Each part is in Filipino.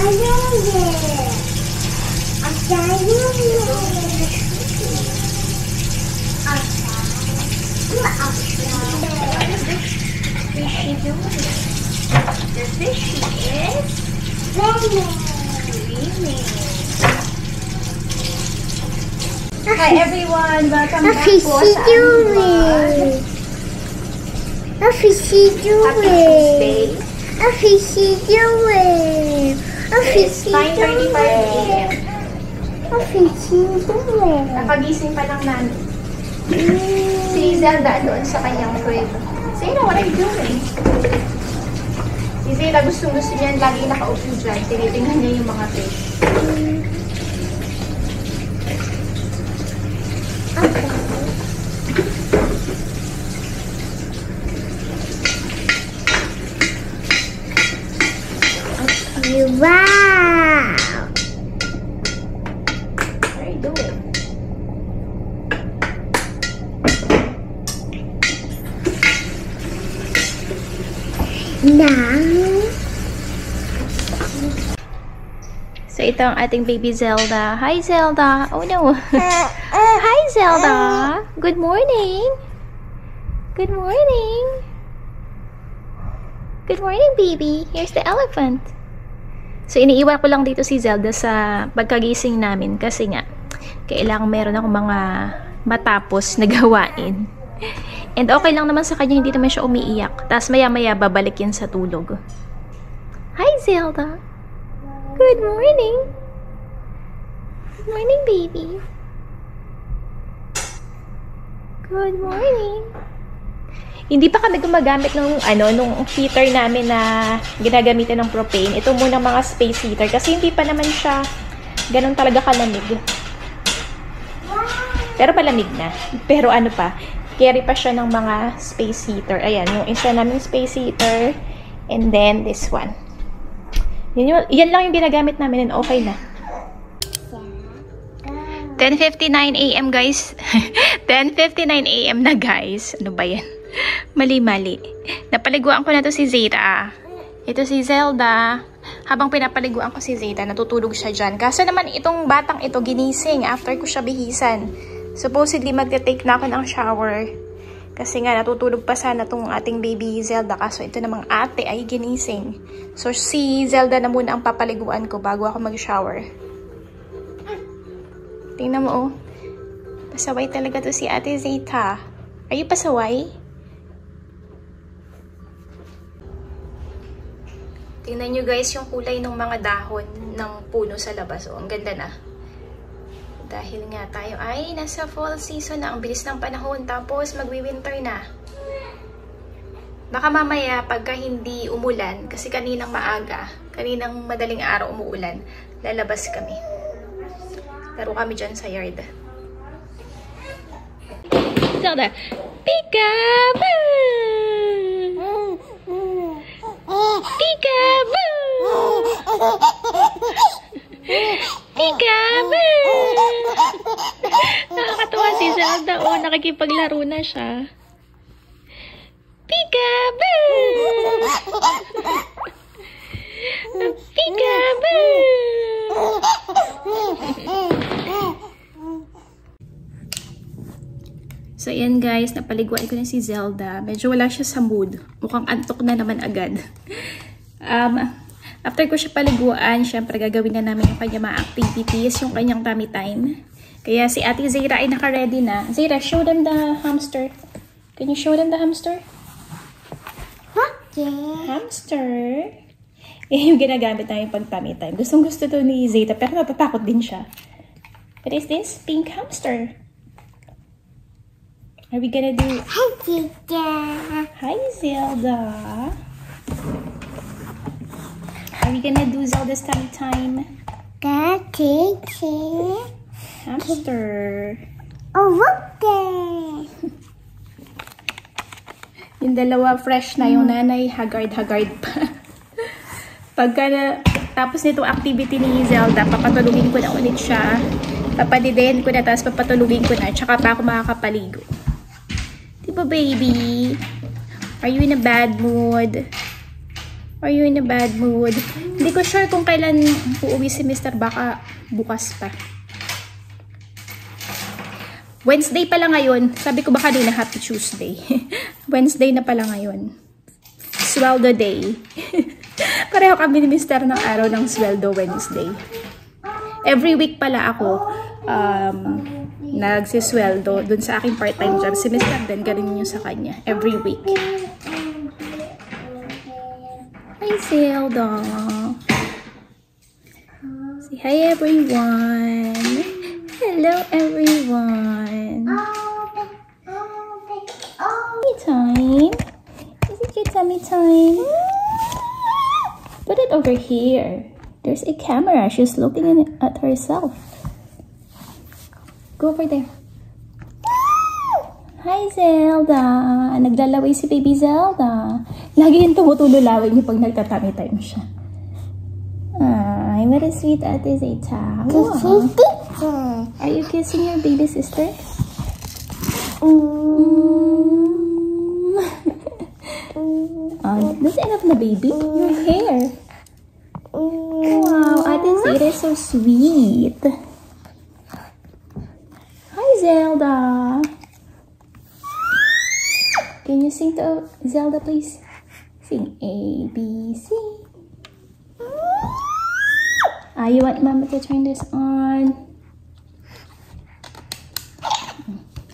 The fishy is swimming. Hi everyone, welcome back po sa amin. A fishy doing. A fishy doing. A fishy doing. 9:35 AM. A fishy doing. Nakagising pa lang namin. Si Zelda doon sa kanyang crib. Zayda, what are you doing? Si Zayda gusto niyan lagi nakaupo dyan. Tinitingnan niya yung mga fish. Wow! What are you doing? Now, so ito ang ating baby Zelda. Hi Zelda! Oh no! Hi Zelda! Good morning! Good morning! Good morning baby! Here's the elephant! So iniiwan ko lang dito si Zelda sa pagkagising namin kasi nga kailangan meron akong mga matapos na gawain. And okay lang naman sa kanya, hindi naman siya umiiyak. Tapos maya-maya babalik yan sa tulog. Hi Zelda! Good morning! Good morning baby! Good morning! Hindi pa kami gumagamit nung heater namin na ginagamitan ng propane. Ito muna mga space heater kasi hindi pa naman siya ganun talaga kalamig. Pero palamig na. Pero ano pa, carry pa siya ng mga space heater. Ayan, yung isa naming space heater and then this one. Yan lang yung ginagamit namin and okay na. 10:59 AM guys. 10:59 AM na guys. Ano ba yan? Mali-mali. Napaliguan ko na to si Zayda. Ito si Zelda. Habang pinapaliguan ko si Zayda, natutulog siya dyan. Kaso naman itong batang ito ginising after ko siya bihisan. Supposedly magte-take na ako ng shower. Kasi nga natutulog pa sana tong ating baby Zelda. Kaso ito namang ate ay ginising. So si Zelda na muna ang papaliguan ko bago ako mag-shower. Tingnan mo oh. Pasaway talaga to si ate Zayda. Are you pasaway? Tingnan nyo guys yung kulay ng mga dahon ng puno sa labas. Oh, ang ganda na. Dahil nga tayo ay nasa fall season na. Ang bilis ng panahon. Tapos magwi-winter na. Baka mamaya pagka hindi umulan, kasi kaninang maaga, kaninang madaling araw umuulan, lalabas kami. Laro kami dyan sa yard. Zelda, peekaboo! Peekaboo! Peekaboo! Nakakatawa si Zelda. Oh, nakikipaglaro na siya. Peekaboo! Peekaboo! So, ayan guys, napaliguan ko na si Zelda. Medyo wala siya sa mood. Mukhang antok na naman agad. After ko siya paliguan, syempre gagawin na namin yung kanya mga activities, yung kanyang tummy time. Kaya si Ate Zayda ay naka-ready na. Zayda, show them the hamster. Can you show them the hamster? okay. Hamster. Yung ginagamit namin pag tummy time. Gustong-gusto to ni Zayda, pero natatakot din siya. What is this? Pink hamster. Are we gonna do... Hi, Zelda. Hi, Zelda. Are we gonna do Zelda's tummy time? Hamster. Oh, look there. Yung dalawa fresh na, yung nanay haggard pa. Pagka tapos nitong activity ni Zelda, papatulugin ko na ulit siya. Papadidihin ko na, tapos papatulugin ko na, tsaka pa ako makakapaligo. Diba baby? Are you in a bad mood? Are you in a bad mood? Hindi ko sure kung kailan uuwi si Mr. Baka bukas pa. Wednesday pala ngayon. Sabi ko ba kanina Happy Tuesday. Wednesday na pala ngayon. Sweldo day. Pareho kami ni Mr. ng araw ng sweldo Wednesday. Every week pala ako nagsisweldo dun sa aking part-time job. Si Mr. Ben, ganun yung sa kanya. Every week. Hi, Zelda. Say hi, everyone. Hello, everyone. Tummy time. Is it your tummy time? Put it over here. There's a camera. She's looking at herself. Go over there. Hi, Zelda. Naglalaway si baby Zelda. Lagi yung tumutululawin niya pag nagtatami time siya. Ay, what a sweet ate Zeta. Wow. Are you kissing your baby sister? That's enough na, baby. Your hair. Wow, Ate Zeta is so sweet. Hi, Zelda. Can you sing to Zelda, please? Sing A, B, C. You want Mama to turn this on?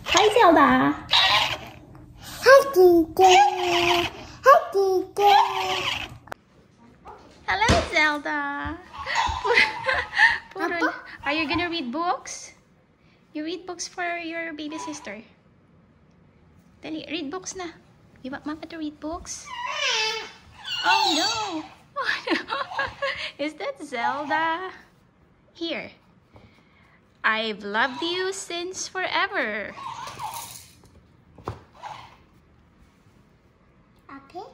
Hi, Zelda. Hi, Teacher. Hi, Teacher. Hello, Zelda. Are you gonna read books? You read books for your baby sister. Dali, read books na. You want Mama to read books? Oh no! Oh, no. Is that Zelda? Here. I've loved you since forever. Okay.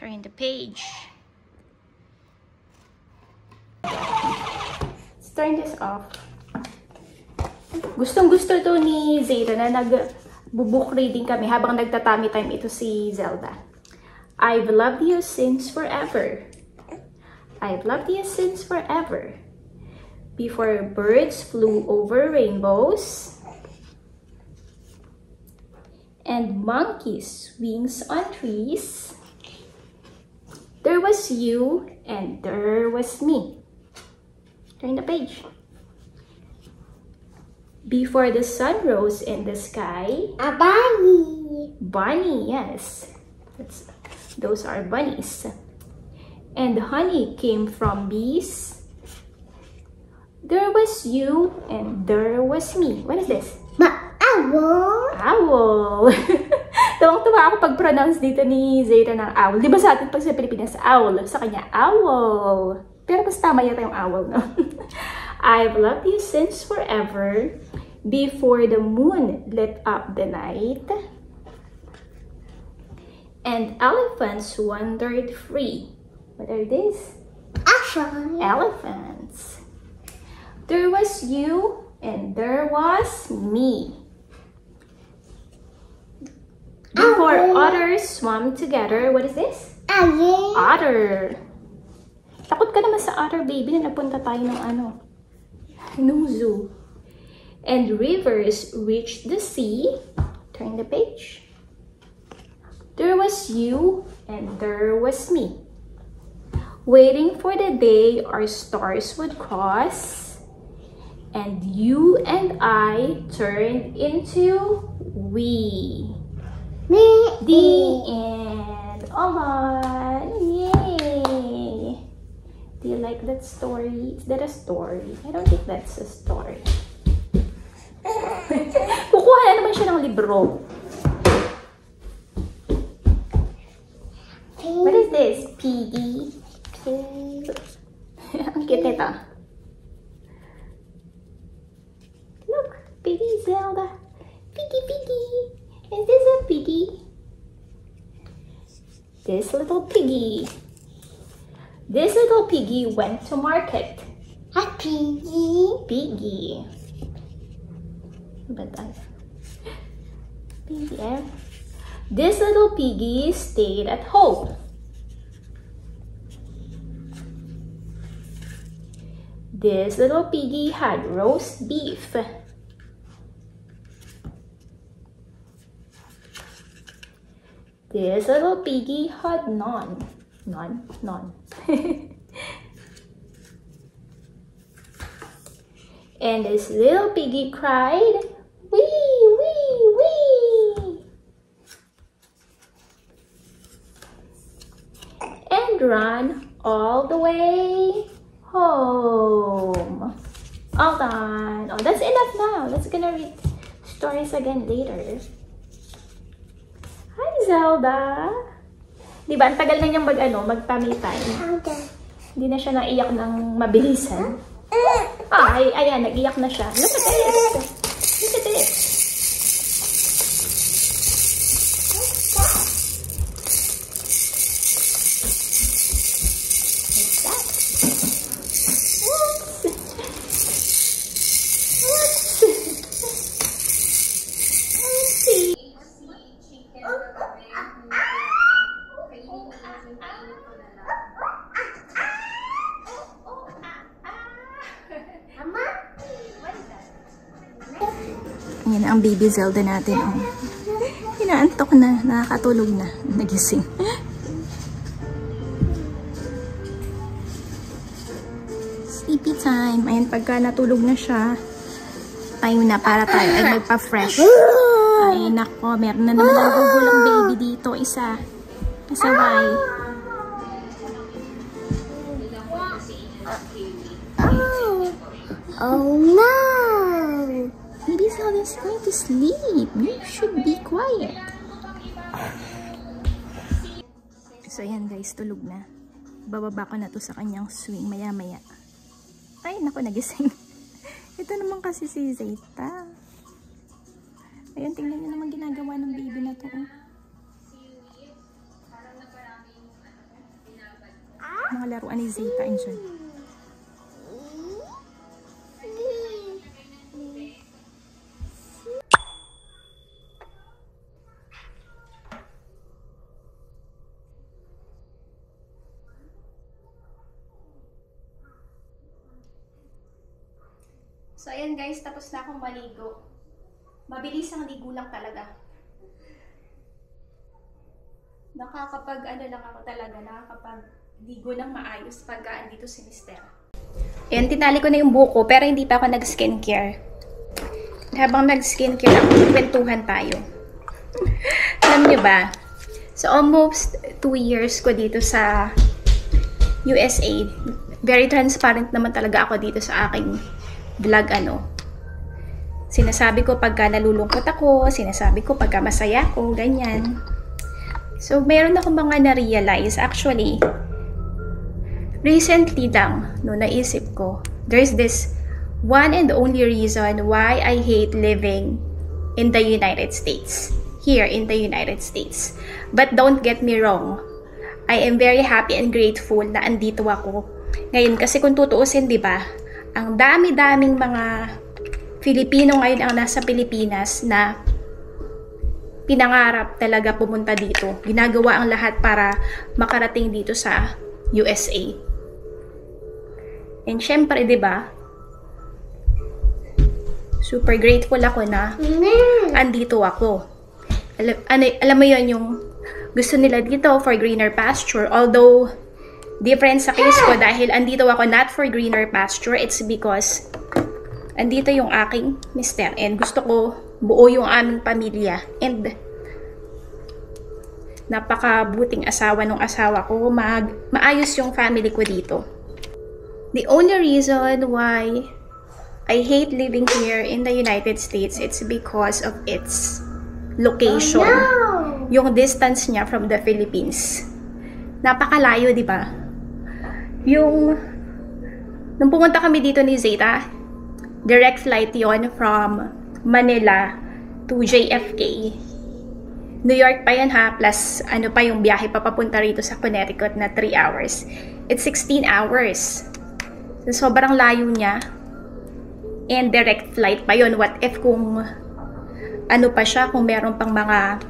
Turn the page. Let's turn this off. Gustong-gusto to ni Zeta na nag-book reading kami habang nagtatami time ito si Zelda. I've loved you since forever. I've loved you since forever. Before birds flew over rainbows and monkeys wings on trees, there was you and there was me. Turn the page. Before the sun rose in the sky, A bunny. bunny, yes. Those are bunnies. And honey came from bees. There was you and there was me. What is this? Owl. Owl. Tuwang-tuwa ako pag-pronounce dito ni Zeta ng owl. Di ba sa atin pag sa Pilipinas, owl? Sa kanya, owl. Pero mas tama yata yung owl, no? I've loved you since forever. Before the moon lit up the night. And elephants wandered free. What are these? Action. Elephants. There was you and there was me. Before otters swam together. What is this? Owl. Otter. Takot ka naman sa otter, baby, na napunta tayo ng zoo. And rivers reached the sea. Turn the page. There was you and there was me. Waiting for the day our stars would cross. And you and I turned into we. The end. Alright. Yay. Do you like that story? Is that a story? I don't think that's a story. Kukuha na naman siya ng libro. What is this? Piggy. Ang cute nito. Look, baby Zelda. Piggy, piggy. Is this a piggy? This little piggy. This little piggy went to market. A piggy. Piggy. But piggy. This little piggy stayed at home. This little piggy had roast beef. This little piggy had none. None. And this little piggy cried, wee, wee, wee. And ran all the way home. All done. Oh, that's enough now. Let's gonna read stories again later. Hi, Zelda. Diba, ang tagal na niyang mag-tummy time. Hindi na siya naiyak ng mabilisan. Ayan, nag-iyak na siya. Look at this. Look at this. What's that? Ayan ang baby Zelda natin. Oh. Inaantok na. Nakakatulog na. Nagising. Sleepy time. Ayan, pagka natulog na siya, time na para tayo ay magpa-fresh. Ay, nako. Meron na naman nagugulong baby dito. Isa. Kasaway. Oh no! Maybe Zelda's going to sleep. You should be quiet. So, ayan guys, tulog na. Bababa ko na to sa kanyang swing maya-maya. Ay, naku, nagising. Ito naman kasi si Zeta. Ayan, tingnan nyo naman ginagawa ng baby na to. Mga laruan ni Zeta, andyan. So, ayan guys, tapos na akong maligo. Mabilis ang ligo lang talaga. Lang ako talaga, nakakapag-ligo ng maayos pagka andito si Mister. Ayan, tinali ko na yung buko, pero hindi pa ako nag-skincare. Habang nag-skincare ako, kwentuhan tayo. Alam nyo ba? So, almost 2 years ko dito sa USA. Very transparent naman talaga ako dito sa aking vlog, sinasabi ko pagka nalulungkot ako, sinasabi ko pagka masaya ako, ganyan. So, meron ako mga na-realize. Actually, recently lang, naisip ko, there's this one and only reason why I hate living in the United States. Here in the United States. But don't get me wrong, I am very happy and grateful na andito ako. Ngayon, kasi kung tutuusin, di ba, ang dami-daming mga Filipino ngayon ang nasa Pilipinas na pinangarap talaga pumunta dito. Ginagawa ang lahat para makarating dito sa USA. And syempre, 'di ba? Super grateful ako na andito ako. Alam mo 'yon, yung gusto nila dito for greener pasture. Although different sa case ko dahil andito ako not for greener pasture, it's because andito yung aking mister and gusto ko buo yung aming pamilya and napakabuting asawa nung asawa ko, maayos yung family ko dito. The only reason why I hate living here in the United States, it's because of its location. Oh, no. Yung distance niya from the Philippines. Napakalayo, di ba? Nung pumunta kami dito ni Zeta, direct flight yon from Manila to JFK. New York pa yan ha, plus ano pa yung biyahe papapunta rito sa Connecticut na 3 hours. It's 16 hours. So, sobrang layo niya. And direct flight pa yon. What if kung ano pa siya, kung meron pang mga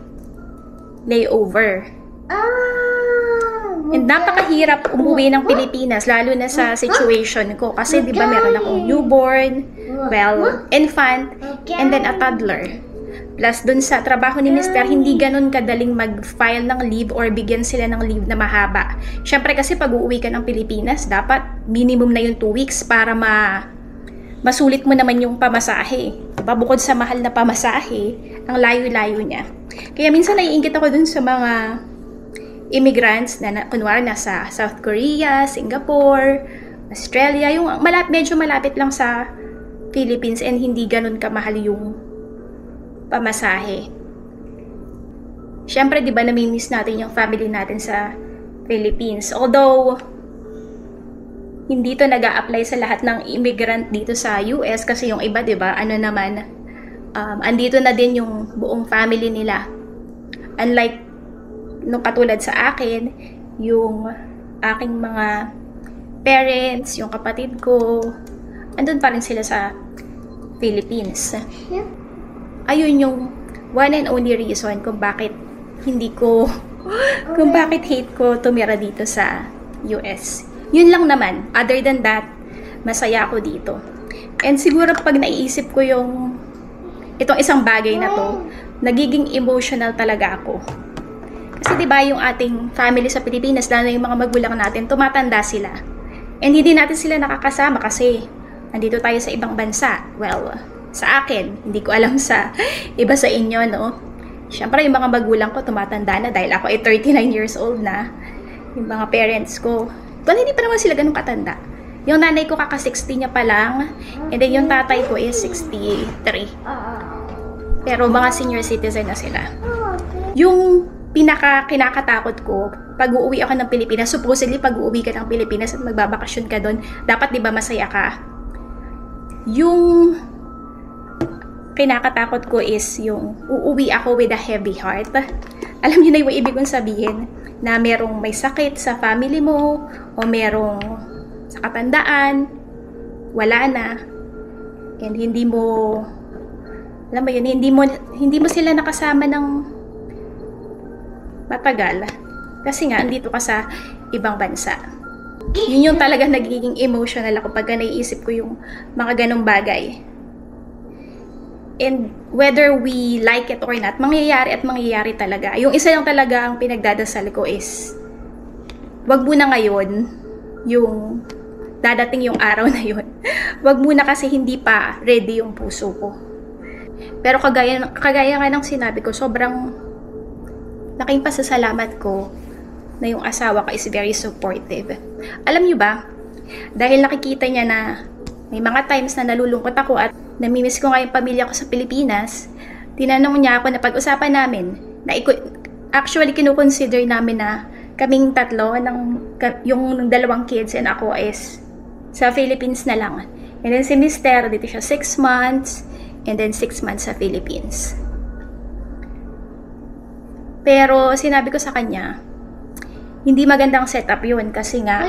layover. Oh, And napakahirap umuwi ng Pilipinas, lalo na sa situation ko. Kasi di ba meron akong newborn, well, infant, and then a toddler. Plus, dun sa trabaho ni Mr., hindi ganun kadaling mag-file ng leave or bigyan sila ng leave na mahaba. Siyempre kasi pag uuwi ka ng Pilipinas, dapat minimum na yung 2 weeks para masulit mo naman yung pamasahe. Diba? Bukod sa mahal na pamasahe, ang layo-layo niya. Kaya minsan naiingit ako dun sa mga immigrants na kunwari nasa South Korea, Singapore, Australia, yung medyo malapit lang sa Philippines and hindi ganun kamahal yung pamasahe. Siyempre, di ba, namimiss natin yung family natin sa Philippines. Although, hindi to nag-a-apply sa lahat ng immigrant dito sa US kasi yung iba, di ba, andito na din yung buong family nila. Unlike nung katulad sa akin, yung aking mga parents, yung kapatid ko, andun pa rin sila sa Philippines. Ayun yung one and only reason kung bakit hate ko tumira dito sa US. Yun lang naman. Other than that, masaya ako dito. And siguro pag naiisip ko itong isang bagay na to, nagiging emotional talaga ako. Kasi diba yung ating family sa Pilipinas, lalo na yung mga magulang natin, tumatanda sila. And hindi natin sila nakakasama kasi andito tayo sa ibang bansa. Well, sa akin, hindi ko alam sa iba sa inyo, no? Siyempre, yung mga magulang ko tumatanda na dahil ako ay 39 years old na. Yung mga parents ko, well, hindi pa naman sila ganun katanda. Yung nanay ko kaka-60 niya pa lang, and then yung tatay ko is 63. Pero mga senior citizen na sila. Yung kinakatakot ko, pag uuwi ako ng Pilipinas, supposedly pag uuwi ka ng Pilipinas at magbabakasyon ka doon, dapat di ba masaya ka? Yung kinakatakot ko is yung uuwi ako with a heavy heart. Alam niyo na yung ibig kong sabihin na merong may sakit sa family mo o merong sa katandaan, wala na. And hindi mo, alam mo yun, hindi mo sila nakasama ng matagal. Kasi nga, andito ka sa ibang bansa. Yun yung talaga nagiging emotional ako pagka naiisip ko yung mga ganong bagay. And whether we like it or not, mangyayari at mangyayari talaga. Yung isa lang talaga ang pinagdadasal ko is, wag muna ngayon yung dadating yung araw na yun. Wag muna kasi hindi pa ready yung puso ko. Pero kagaya nga ng sinabi ko, sobrang laking pasasalamat ko na yung asawa ko is very supportive. Alam nyo ba, dahil nakikita niya na may mga times na nalulungkot ako at namimiss ko nga yung pamilya ko sa Pilipinas, tinanong niya ako na pag-usapan namin, na actually kinukonsider namin na kaming tatlo, yung 2 kids and ako is sa Philippines na lang. And then si Mr. dito siya 6 months, and then 6 months sa Philippines. Pero sinabi ko sa kanya, hindi magandang setup yun kasi nga,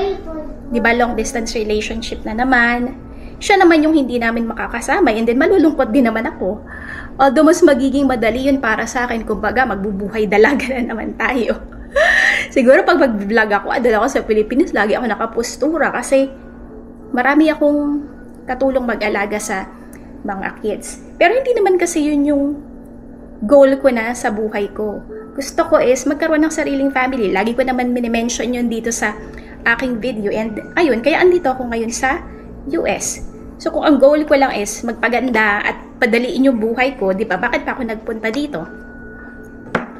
di ba long distance relationship na naman, siya naman yung hindi namin makakasama and then malulungkot din naman ako. Although mas magiging madali yun para sa akin, kumbaga magbubuhay dalaga na naman tayo. Siguro pag mag-vlog ako, adala ako sa Pilipinas, lagi ako nakapustura kasi marami akong katulong mag-alaga sa mga kids. Pero hindi naman kasi yun yung goal ko na sa buhay ko. Gusto ko is magkaroon ng sariling family. Lagi ko naman minimension yun dito sa aking video. And ayun, kaya andito ako ngayon sa US. So kung ang goal ko lang is magpaganda at padaliin yung buhay ko, di ba? Bakit pa ako nagpunta dito?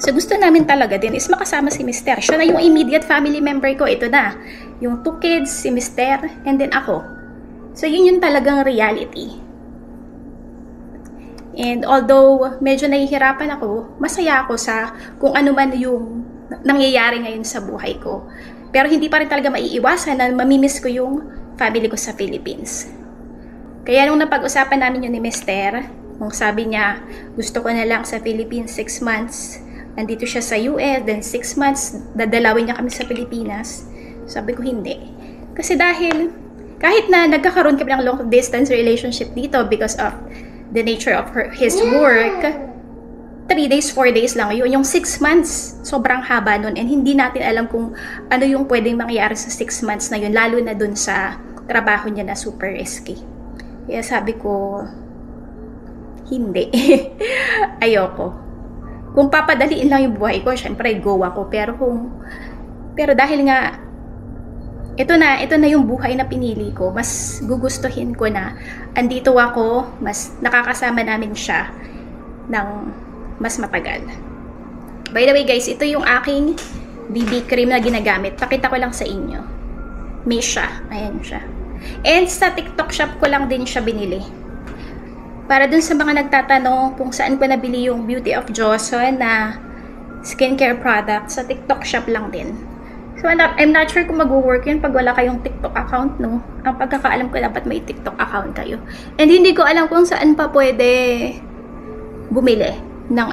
So gusto namin talaga din is makasama si Mr. Siya na yung immediate family member ko. Ito na. Yung 2 kids, si Mr. and then ako. So yun yung talagang reality. And although medyo nahihirapan ako, masaya ako sa kung ano man yung nangyayari ngayon sa buhay ko. Pero hindi pa rin talaga maiiwasan na mamimiss ko yung family ko sa Philippines. Kaya nung napag-usapan namin yun ni Mr., kung sabi niya, gusto ko na lang sa Philippines 6 months, nandito siya sa US, then 6 months, dadalawin niya kami sa Pilipinas. Sabi ko hindi. Kasi dahil, kahit na nagkakaroon kami ng long distance relationship dito because of the nature of his work, 3 days, 4 days lang yun. Yung 6 months, sobrang haba nun. And hindi natin alam kung ano yung pwedeng mangyari sa 6 months na yun. Lalo na dun sa trabaho niya na super risky. Kaya sabi ko, hindi. Ayoko. Kung papadaliin lang yung buhay ko, syempre go ako. Pero dahil nga, ito na yung buhay na pinili ko. Mas gugustuhin ko na andito ako, mas nakakasama namin siya ng mas matagal. By the way guys, ito yung aking BB cream na ginagamit. Pakita ko lang sa inyo. Misha. Ayan siya. And sa TikTok shop ko lang din siya binili. Para dun sa mga nagtatanong kung saan ko nabili yung Beauty of Joseon na skincare product, sa TikTok shop lang din. So I'm not sure kung mag-work yun pag wala kayong TikTok account, no? Ang pagkakaalam ko, dapat may TikTok account kayo. And hindi ko alam kung saan pa pwede bumili ng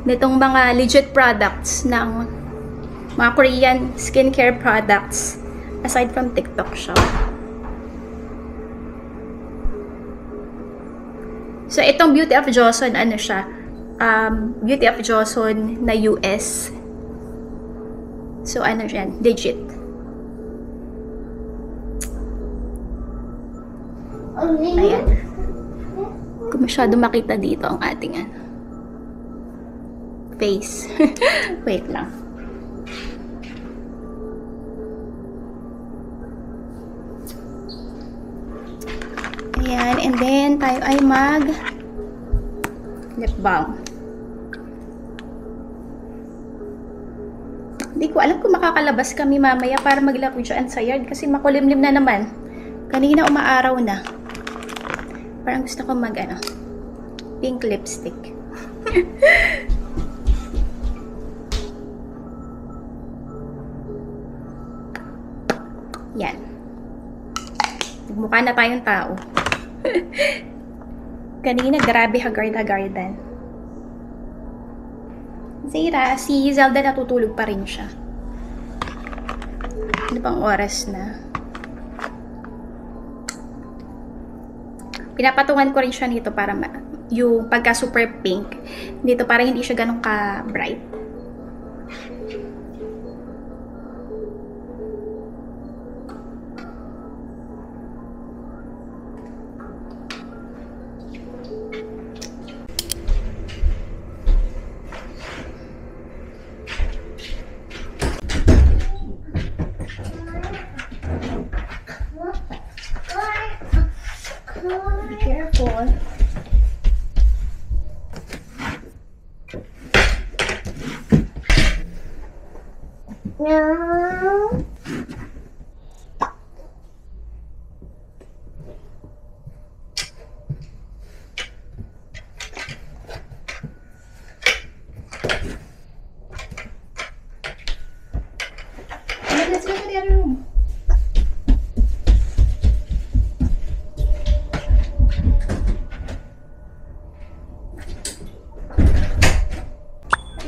nitong mga legit products ng mga Korean skincare products aside from TikTok shop. So itong Beauty of Joseon, siya, Beauty of Joseon na US. So siya, legit. Ayan. Kung masyado makita dito ang ating face. Wait lang. Ayan, and then tayo ay mag lip balm. Hindi ko alam kung makakalabas kami mamaya para maglaro dyan sa yard kasi makulimlim na naman. Kanina umaaraw na. Parang gusto ko mag pink lipstick. Yan. Mukha na tayong tao. Kanina, grabe haggard-haggardan. Zira, si Zelda natutulog pa rin siya. Ano bang oras na? Pinapatungan ko rin siya nito para yung pagka super pink. Dito para hindi siya ganun ka-bright. Be careful. No. Let's go to the other room.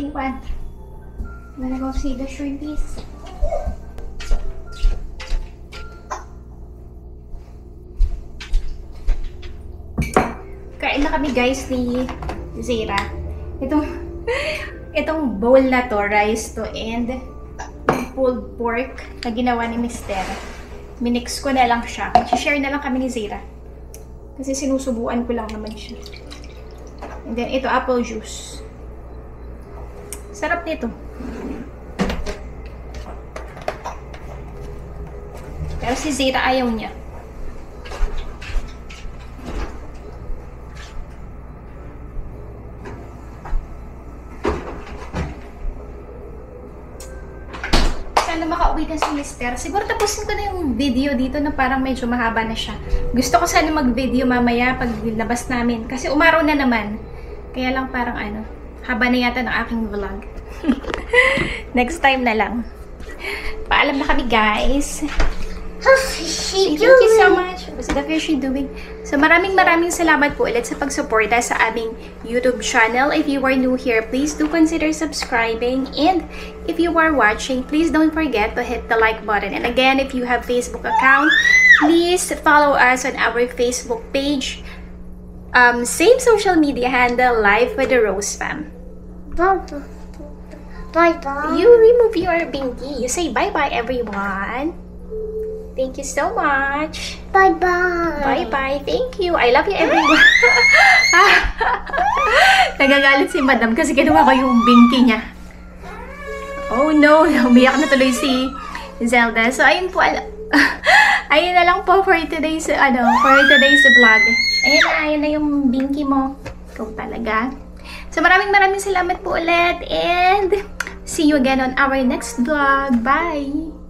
Iwan. Wanna go see the shrimpies? Kain na kami guys ni Zira. Itong bowl na to, rice to, and pulled pork na ginawa ni Mister. Minix ko na lang siya. I-share na lang kami ni Zira. Kasi sinusubuan ko lang naman siya. And then ito, apple juice. Sarap nito. Pero si Zira ayaw niya. Sana makauwi na si Mister. Siguro tapusin ko na yung video dito na parang medyo mahaba na siya. Gusto ko sana mag-video mamaya pag labas namin. Kasi umaraw na naman. Kaya lang parang haba na yata ng aking vlog. Next time na lang. Paalam na kami, guys. How's she Thank you so much. What's the fish doing? So, maraming salamat po ulit sa pagsuporta sa aming YouTube channel. If you are new here, please do consider subscribing. And if you are watching, please don't forget to hit the like button. And again, if you have Facebook account, please follow us on our Facebook page. Same social media handle, Life with the Rose Fam. Bye-bye. You remove your binky. You say bye-bye, everyone. Thank you so much. Bye-bye. Bye-bye. Thank you. I love you, everyone. Nagagalit si Madam kasi kinuha ko yung binky niya. Oh no, umiyak na tuloy si Zelda. So, ayun po. Ayun na lang po for today's vlog. Ayun na yung binky mo. Ikaw talaga. So, maraming salamat po ulit. And see you again on our next vlog. Bye!